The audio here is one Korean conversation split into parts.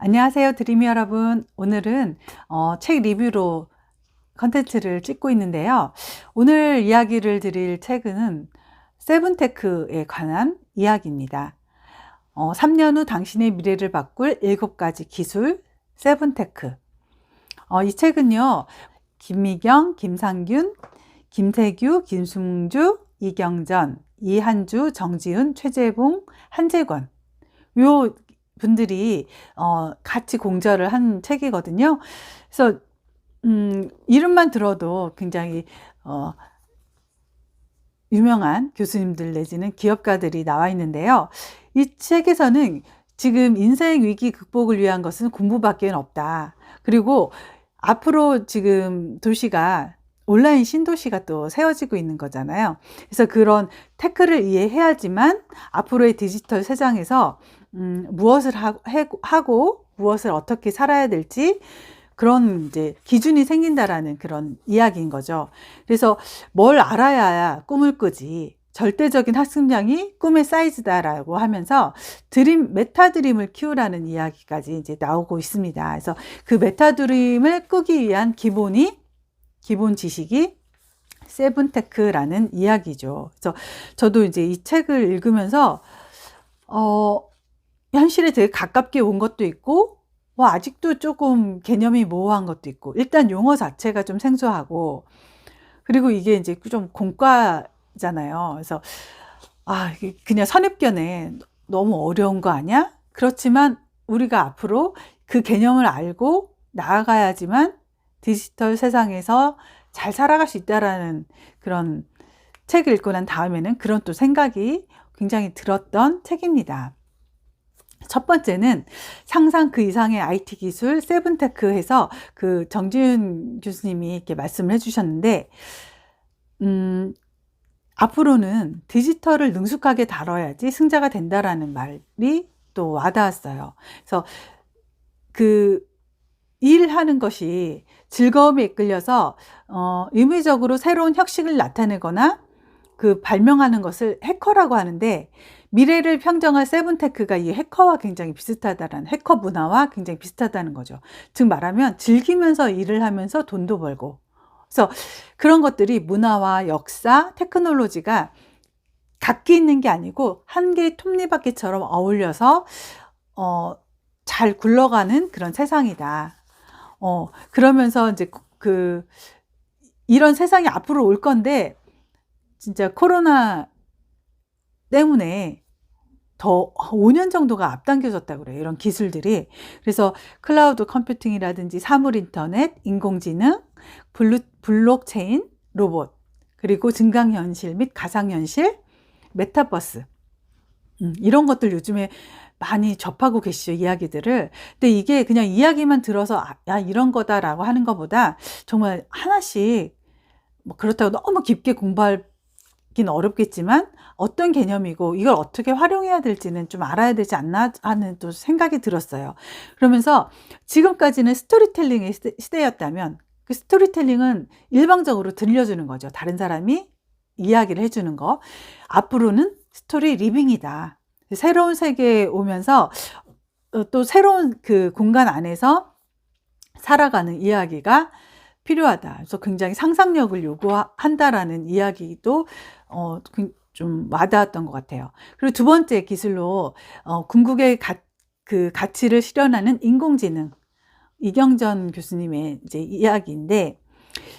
안녕하세요, 드리미 여러분. 오늘은 책 리뷰로 컨텐츠를 찍고 있는데요. 오늘 이야기를 드릴 책은 세븐테크에 관한 이야기입니다. 3년 후 당신의 미래를 바꿀 7가지 기술 세븐테크. 이 책은요, 김미경, 김상균, 김태규, 김승주, 이경전, 이한주, 정지훈, 최재봉, 한재권, 요 분들이 같이 공저를 한 책이거든요. 그래서 이름만 들어도 굉장히 유명한 교수님들 내지는 기업가들이 나와 있는데요. 이 책에서는 지금 인생 위기 극복을 위한 것은 공부밖에 없다. 그리고 앞으로 지금 도시가 온라인 신도시가 또 세워지고 있는 거잖아요. 그래서 그런 테크를 이해해야지만 앞으로의 디지털 세상에서 무엇을 하고 무엇을 어떻게 살아야 될지 그런 이제 기준이 생긴다라는 그런 이야기인 거죠. 그래서 뭘 알아야 꿈을 꾸지. 절대적인 학습량이 꿈의 사이즈다라고 하면서 메타 드림을 키우라는 이야기까지 이제 나오고 있습니다. 그래서 그 메타 드림을 꾸기 위한 기본 지식이 세븐테크라는 이야기죠. 그래서 저도 이제 이 책을 읽으면서 현실에 되게 가깝게 온 것도 있고 아직도 조금 개념이 모호한 것도 있고, 일단 용어 자체가 좀 생소하고, 그리고 이게 이제 좀 공과잖아요. 그래서 그냥 선입견에 너무 어려운 거 아니야? 그렇지만 우리가 앞으로 그 개념을 알고 나아가야지만 디지털 세상에서 잘 살아갈 수 있다라는 그런 책을 읽고 난 다음에는 그런 또 생각이 굉장히 들었던 책입니다. 첫 번째는 상상 그 이상의 IT 기술 세븐테크에서 그 정지훈 교수님이 이렇게 말씀을 해주셨는데, 앞으로는 디지털을 능숙하게 다뤄야지 승자가 된다라는 말이 또 와닿았어요. 그래서 그 일하는 것이 즐거움에 이끌려서 의무적으로 새로운 혁신을 나타내거나 그 발명하는 것을 해커라고 하는데, 미래를 평정할 세븐테크가 이 해커와 굉장히 비슷하다라는, 해커 문화와 굉장히 비슷하다는 거죠. 즉 말하면 즐기면서 일을 하면서 돈도 벌고, 그래서 그런 것들이 문화와 역사, 테크놀로지가 각기 있는 게 아니고 한 개의 톱니바퀴처럼 어울려서 잘 굴러가는 그런 세상이다. 그러면서 이제 이런 세상이 앞으로 올 건데, 진짜 코로나 때문에 더 5년 정도가 앞당겨졌다고 그래요. 이런 기술들이. 그래서 클라우드 컴퓨팅이라든지 사물 인터넷, 인공지능, 블록체인, 로봇, 그리고 증강현실 및 가상현실, 메타버스. 이런 것들 요즘에 많이 접하고 계시죠, 이야기들을. 근데 이게 그냥 이야기만 들어서 이런 거다라고 하는 것보다 정말 하나씩 그렇다고 너무 깊게 공부하긴 어렵겠지만 어떤 개념이고 이걸 어떻게 활용해야 될지는 좀 알아야 되지 않나 하는 또 생각이 들었어요. 그러면서 지금까지는 스토리텔링의 시대였다면 그 스토리텔링은 일방적으로 들려주는 거죠. 다른 사람이 이야기를 해주는 거. 앞으로는 스토리 리빙이다. 새로운 세계에 오면서 또 새로운 그 공간 안에서 살아가는 이야기가 필요하다. 그래서 굉장히 상상력을 요구한다라는 이야기도 좀 와닿았던 것 같아요. 그리고 두 번째 기술로 궁극의 그 가치를 실현하는 인공지능, 이경전 교수님의 이제 이야기인데,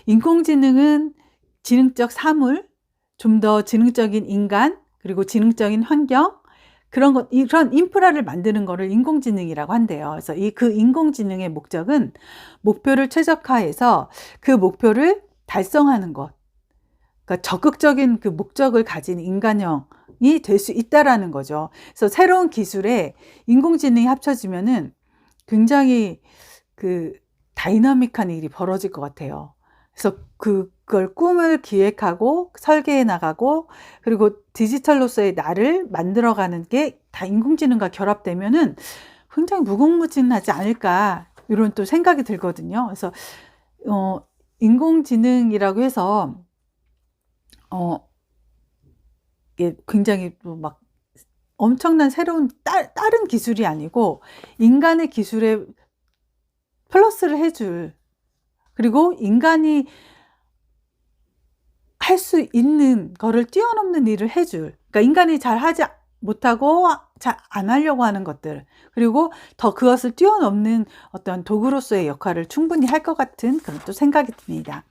인공지능은 지능적 사물, 좀 더 지능적인 인간, 그리고 지능적인 환경, 그런 인프라를 만드는 거를 인공지능이라고 한대요. 그래서 그 인공지능의 목적은 목표를 최적화해서 그 목표를 달성하는 것. 그러니까 적극적인 그 목적을 가진 인간형이 될 수 있다라는 거죠. 그래서 새로운 기술에 인공지능이 합쳐지면은 굉장히 그 다이나믹한 일이 벌어질 것 같아요. 그래서 그걸 꿈을 기획하고 설계해 나가고, 그리고 디지털로서의 나를 만들어가는 게 다 인공지능과 결합되면은 굉장히 무궁무진하지 않을까, 이런 또 생각이 들거든요. 그래서 인공지능이라고 해서 이게 굉장히 막 엄청난 새로운 다른 기술이 아니고 인간의 기술에 플러스를 해줄, 그리고 인간이 할 수 있는 거를 뛰어넘는 일을 해줄, 그러니까 인간이 잘 하지 못하고 잘 안 하려고 하는 것들, 그리고 더 그것을 뛰어넘는 어떤 도구로서의 역할을 충분히 할 것 같은 그런 또 생각이 듭니다.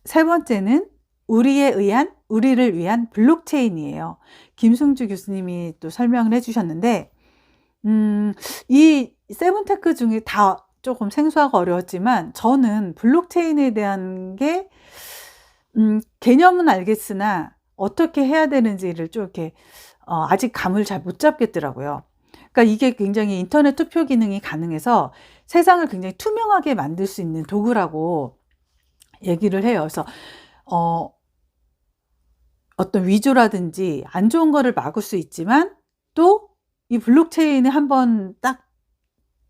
세 번째는 우리를 위한 블록체인이에요. 김승주 교수님이 또 설명을 해주셨는데, 이 세븐테크 중에 다 조금 생소하고 어려웠지만, 저는 블록체인에 대한 게, 개념은 알겠으나, 어떻게 해야 되는지를 좀 이렇게, 아직 감을 잘 못 잡겠더라고요. 그러니까 이게 굉장히 인터넷 투표 기능이 가능해서 세상을 굉장히 투명하게 만들 수 있는 도구라고 얘기를 해요. 그래서, 어떤 위조라든지 안 좋은 거를 막을 수 있지만, 또 이 블록체인을 한번 딱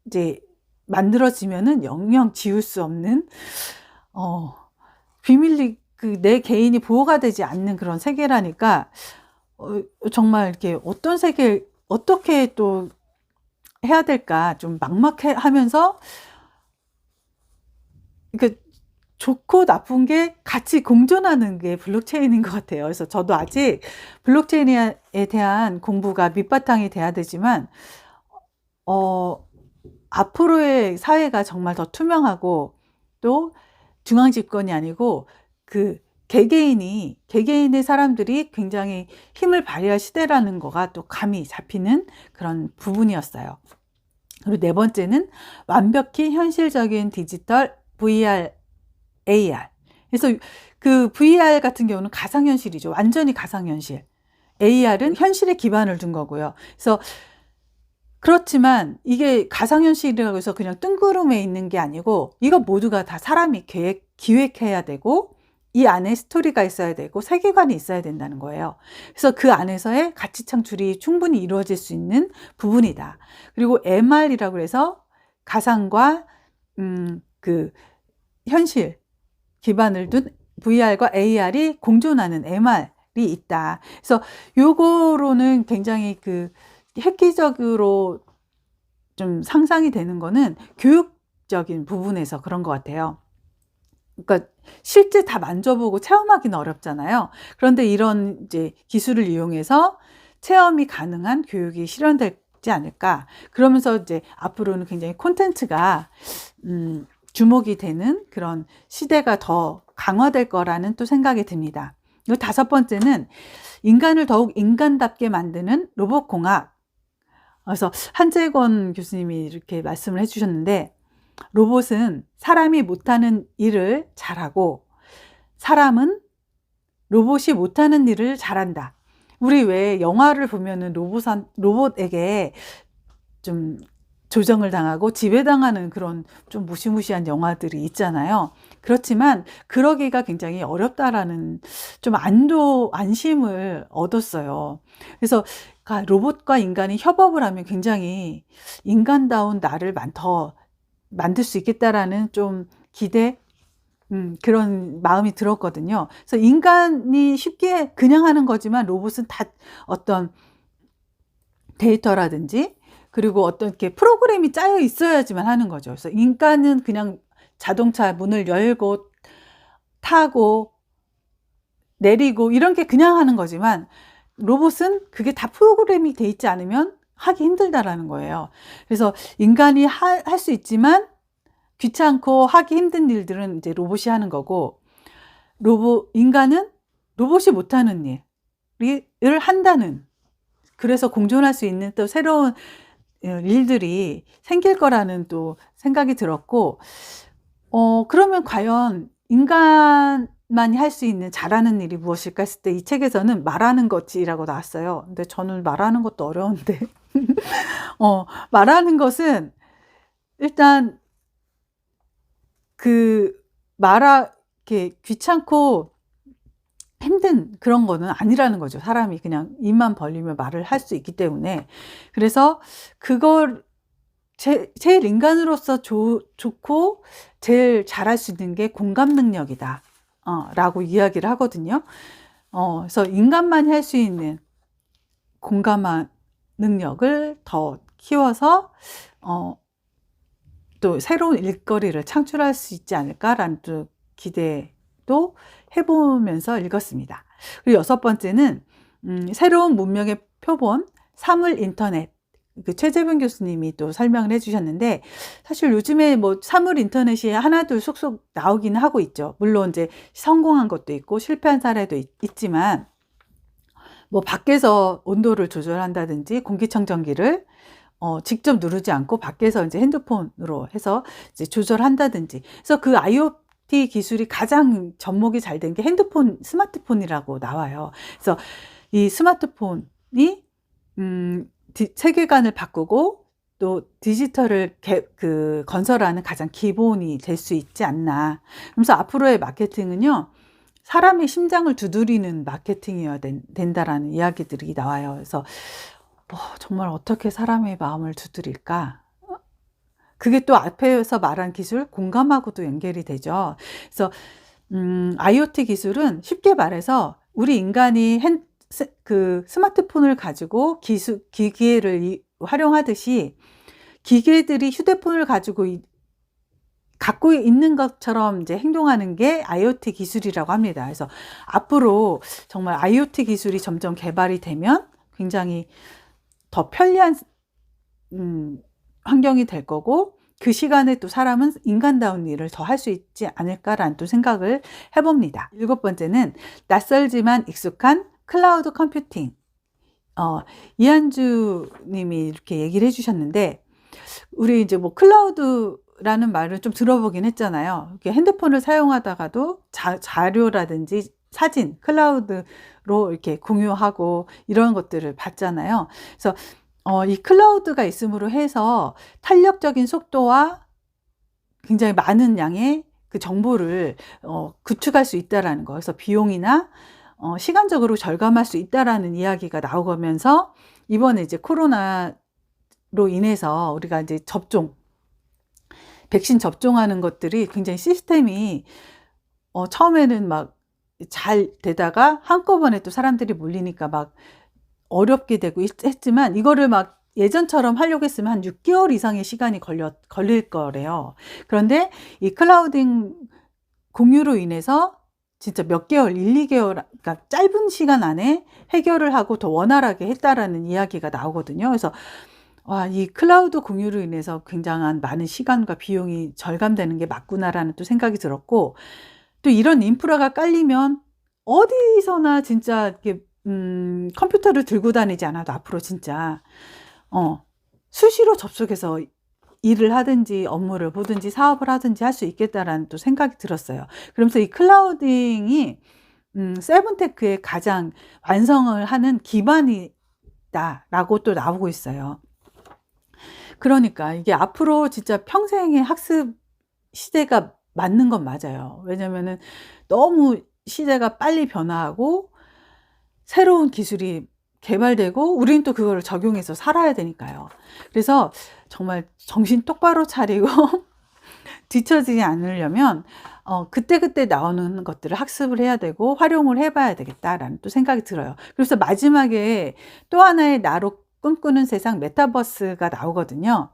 이제 만들어지면은 영영 지울 수 없는, 비밀리, 내 개인이 보호가 되지 않는 그런 세계라니까, 정말 이렇게 어떤 세계, 어떻게 또 해야 될까 좀 막막해 하면서, 그러니까 좋고 나쁜 게 같이 공존하는 게 블록체인인 것 같아요. 그래서 저도 아직 블록체인에 대한 공부가 밑바탕이 돼야 되지만, 앞으로의 사회가 정말 더 투명하고, 또 중앙 집권이 아니고 그 개개인의 사람들이 굉장히 힘을 발휘할 시대라는 거가 또 감이 잡히는 그런 부분이었어요. 그리고 네 번째는 완벽히 현실적인 디지털 VR, AR. 그래서 그 VR 같은 경우는 가상현실이죠. 완전히 가상현실. AR은 현실에 기반을 둔 거고요. 그래서 그렇지만 이게 가상현실이라고 해서 그냥 뜬구름에 있는 게 아니고, 이거 모두가 다 사람이 기획해야 되고, 이 안에 스토리가 있어야 되고, 세계관이 있어야 된다는 거예요. 그래서 그 안에서의 가치 창출이 충분히 이루어질 수 있는 부분이다. 그리고 MR이라고 해서 가상과 그 현실 기반을 둔 VR과 AR이 공존하는 MR이 있다. 그래서 요거로는 굉장히 그 획기적으로 좀 상상이 되는 거는 교육적인 부분에서 그런 것 같아요. 그러니까 실제 다 만져보고 체험하기는 어렵잖아요. 그런데 이런 이제 기술을 이용해서 체험이 가능한 교육이 실현되지 않을까. 그러면서 이제 앞으로는 굉장히 콘텐츠가 주목이 되는 그런 시대가 더 강화될 거라는 또 생각이 듭니다. 그리고 다섯 번째는 인간을 더욱 인간답게 만드는 로봇공학. 그래서 한재권 교수님이 이렇게 말씀을 해주셨는데, 로봇은 사람이 못하는 일을 잘하고, 사람은 로봇이 못하는 일을 잘한다. 우리 왜 영화를 보면은 로봇에게 좀 조정을 당하고 지배당하는 그런 좀 무시무시한 영화들이 있잖아요. 그렇지만 그러기가 굉장히 어렵다라는 좀 안심을 얻었어요. 그래서 로봇과 인간이 협업을 하면 굉장히 인간다운 나를 더 만들 수 있겠다라는 좀 기대, 그런 마음이 들었거든요. 그래서 인간이 쉽게 그냥 하는 거지만, 로봇은 다 어떤 데이터라든지, 그리고 어떤 이렇게 프로그램이 짜여 있어야지만 하는 거죠. 그래서 인간은 그냥 자동차 문을 열고 타고 내리고 이런 게 그냥 하는 거지만, 로봇은 그게 다 프로그램이 돼 있지 않으면 하기 힘들다라는 거예요. 그래서 인간이 할 수 있지만 귀찮고 하기 힘든 일들은 이제 로봇이 하는 거고, 인간은 로봇이 못하는 일을 한다는, 그래서 공존할 수 있는 또 새로운 일들이 생길 거라는 또 생각이 들었고, 그러면 과연 인간만이 할 수 있는 잘하는 일이 무엇일까 했을 때, 이 책에서는 말하는 것이라고 나왔어요. 근데 저는 말하는 것도 어려운데 말하는 것은 일단 이렇게 귀찮고 힘든 그런 거는 아니라는 거죠. 사람이 그냥 입만 벌리면 말을 할 수 있기 때문에. 그래서 그걸 제일 인간으로서 좋고 제일 잘할 수 있는 게 공감 능력이다, 라고 이야기를 하거든요. 그래서 인간만이 할 수 있는 공감한 능력을 더 키워서 또 새로운 일거리를 창출할 수 있지 않을까라는 또 기대도 해보면서 읽었습니다. 그리고 6번째는 새로운 문명의 표본 사물 인터넷. 그 최재분 교수님이 또 설명을 해주셨는데, 사실 요즘에 뭐 사물 인터넷이 하나둘 쏙쏙 나오긴 하고 있죠. 물론 이제 성공한 것도 있고 실패한 사례도 있지만, 뭐 밖에서 온도를 조절한다든지 공기청정기를 직접 누르지 않고 밖에서 이제 핸드폰으로 해서 이제 조절한다든지. 그래서 그 IoT 기술이 가장 접목이 잘 된 게 스마트폰이라고 나와요. 그래서 이 스마트폰이 세계관을 바꾸고 또 디지털을 건설하는 가장 기본이 될 수 있지 않나. 그래서 앞으로의 마케팅은요, 사람의 심장을 두드리는 마케팅이어야 된다라는 이야기들이 나와요. 그래서 정말 어떻게 사람의 마음을 두드릴까? 그게 또 앞에서 말한 기술, 공감하고도 연결이 되죠. 그래서 IoT 기술은 쉽게 말해서 우리 인간이 스마트폰을 가지고 기계를 활용하듯이 기계들이 휴대폰을 가지고 갖고 있는 것처럼 이제 행동하는 게 IoT 기술이라고 합니다. 그래서 앞으로 정말 IoT 기술이 점점 개발이 되면 굉장히 더 편리한 환경이 될 거고, 그 시간에 또 사람은 인간다운 일을 더 할 수 있지 않을까라는 또 생각을 해봅니다. 7번째는 낯설지만 익숙한 클라우드 컴퓨팅. 이한주 님이 이렇게 얘기를 해주셨는데, 우리 이제 뭐 클라우드라는 말을 좀 들어보긴 했잖아요. 이렇게 핸드폰을 사용하다가도 자료라든지 사진, 클라우드로 이렇게 공유하고 이런 것들을 봤잖아요. 그래서 이 클라우드가 있음으로 해서 탄력적인 속도와 굉장히 많은 양의 그 정보를 구축할 수 있다라는 거. 그래서 비용이나 시간적으로 절감할 수 있다라는 이야기가 나오면서, 이번에 이제 코로나로 인해서 우리가 이제 백신 접종하는 것들이 굉장히 시스템이 처음에는 막 잘 되다가 한꺼번에 또 사람들이 몰리니까 막 어렵게 되고 했지만, 이거를 막 예전처럼 하려고 했으면 한 6개월 이상의 시간이 걸릴 거래요. 그런데 이 클라우딩 공유로 인해서 진짜 몇 개월, 1, 2개월, 그러니까 짧은 시간 안에 해결을 하고 더 원활하게 했다라는 이야기가 나오거든요. 그래서 이 클라우드 공유로 인해서 굉장한 많은 시간과 비용이 절감되는 게 맞구나라는 또 생각이 들었고, 또 이런 인프라가 깔리면 어디서나 진짜 이렇게 컴퓨터를 들고 다니지 않아도 앞으로 진짜 수시로 접속해서 일을 하든지 업무를 보든지 사업을 하든지 할 수 있겠다라는 또 생각이 들었어요. 그러면서 이 클라우딩이 세븐테크의 가장 완성을 하는 기반이다라고 또 나오고 있어요. 그러니까 이게 앞으로 진짜 평생의 학습 시대가 맞는 건 맞아요. 왜냐면은 너무 시대가 빨리 변화하고 새로운 기술이 개발되고 우리는 또 그걸 적용해서 살아야 되니까요. 그래서 정말 정신 똑바로 차리고 뒤처지지 않으려면 그때그때 나오는 것들을 학습을 해야 되고 활용을 해봐야 되겠다라는 또 생각이 들어요. 그래서 마지막에 또 하나의 나로 꿈꾸는 세상 메타버스가 나오거든요.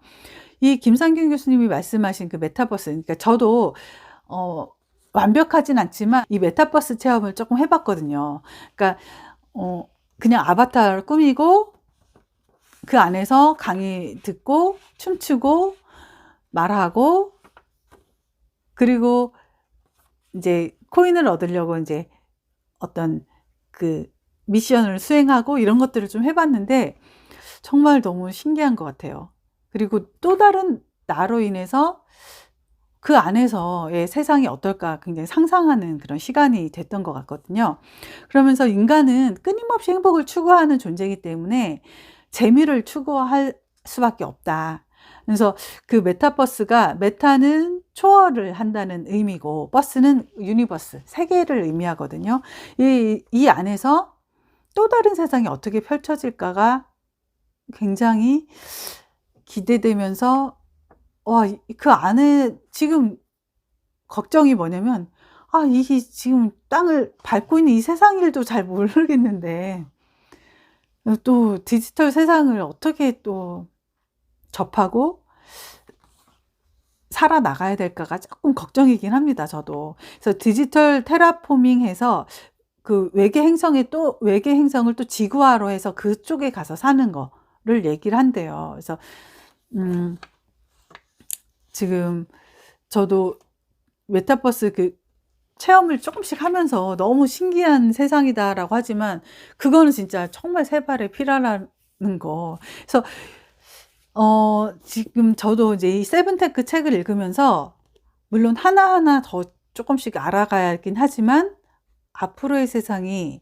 이 김상균 교수님이 말씀하신 그 메타버스, 그러니까 저도 완벽하진 않지만 이 메타버스 체험을 조금 해봤거든요. 그러니까 그냥 아바타를 꾸미고 그 안에서 강의 듣고 춤추고 말하고, 그리고 이제 코인을 얻으려고 이제 어떤 그 미션을 수행하고 이런 것들을 좀 해봤는데 정말 너무 신기한 것 같아요. 그리고 또 다른 나로 인해서 그 안에서의 세상이 어떨까 굉장히 상상하는 그런 시간이 됐던 것 같거든요. 그러면서 인간은 끊임없이 행복을 추구하는 존재이기 때문에 재미를 추구할 수밖에 없다. 그래서 그 메타버스가, 메타는 초월을 한다는 의미고 버스는 유니버스, 세계를 의미하거든요. 이 안에서 또 다른 세상이 어떻게 펼쳐질까가 굉장히 기대되면서 그 안에 지금 걱정이 뭐냐면 이게 지금 땅을 밟고 있는 이 세상 일도 잘 모르겠는데 또 디지털 세상을 어떻게 또 접하고 살아나가야 될까가 조금 걱정이긴 합니다, 저도. 그래서 디지털 테라포밍 해서 그 외계 행성을 또 지구화로 해서 그쪽에 가서 사는 거를 얘기를 한대요. 그래서 음 지금 저도 메타버스 그 체험을 조금씩 하면서 "너무 신기한 세상이다."라고 하지만 그거는 진짜 정말 세 발의 피라라는 거. 그래서 지금 저도 이제 이 세븐테크 책을 읽으면서 물론 하나하나 더 쪼끔씩 알아가야긴 하지만 '앞으로의 세상이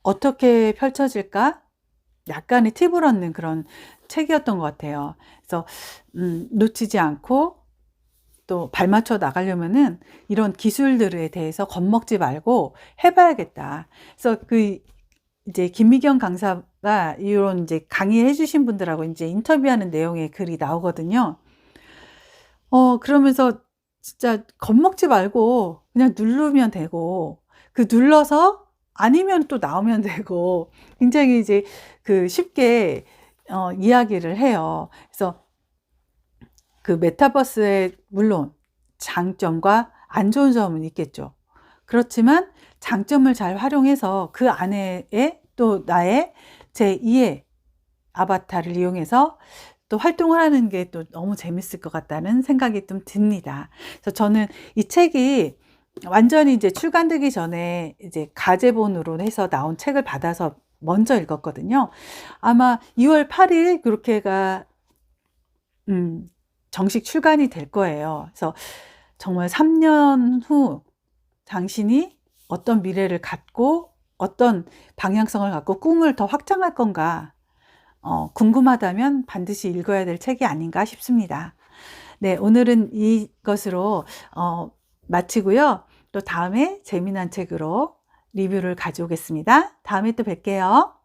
어떻게 펼쳐질까?' 약간의 팁을 얻는 그런 책이었던 것 같아요. 그래서 놓치지 않고 또 발맞춰 나가려면은 이런 기술들에 대해서 겁먹지 말고 해 봐야겠다. 그래서 그 이제 김미경 강사가 이런 이제 강의해 주신 분들하고 인제 인터뷰하는 내용의 글이 나오거든요. 그러면서 진짜 겁먹지 말고 그냥 누르면 되고 그 눌러서 아니면 또 나오면 되고 굉장히 이제 그 쉽게 이야기를 해요. 그래서 그 메타버스의 물론 장점과 안 좋은 점은 있겠죠. 그렇지만 장점을 잘 활용해서 그 안에에 또 나의 제2의 아바타를 이용해서 또 활동을 하는 게 또 너무 재밌을 것 같다는 생각이 좀 듭니다. 그래서 저는 이 책이 완전히 이제 출간되기 전에 이제 가제본으로 해서 나온 책을 받아서 먼저 읽었거든요. 아마 2월 8일 그렇게가 음 정식 출간이 될 거예요. 그래서 정말 3년 후 당신이 어떤 미래를 갖고 어떤 방향성을 갖고 꿈을 더 확장할 건가 궁금하다면 반드시 읽어야 될 책이 아닌가 싶습니다. 네, 오늘은 이것으로 마치고요. 또 다음에 재미난 책으로 리뷰를 가져오겠습니다. 다음에 또 뵐게요.